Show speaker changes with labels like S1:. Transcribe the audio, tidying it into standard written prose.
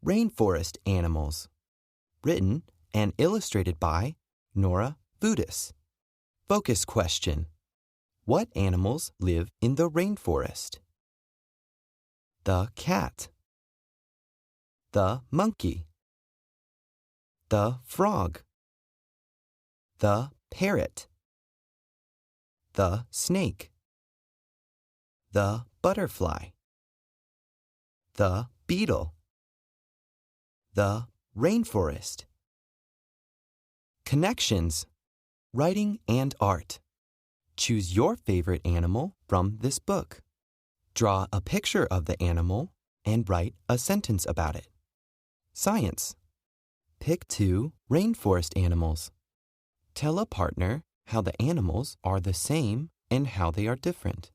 S1: Rainforest Animals. Written and illustrated by Nora Vudis. Focus question. What animals live in the rainforest? The cat. The monkey. The frog. The parrot. The snake. The butterfly. The beetle. The rainforest. Connections. Writing and art. Choose your favorite animal from this book. Draw a picture of the animal and write a sentence about it. Science. Pick 2 rainforest animals. Tell a partner how the animals are the same and how they are different.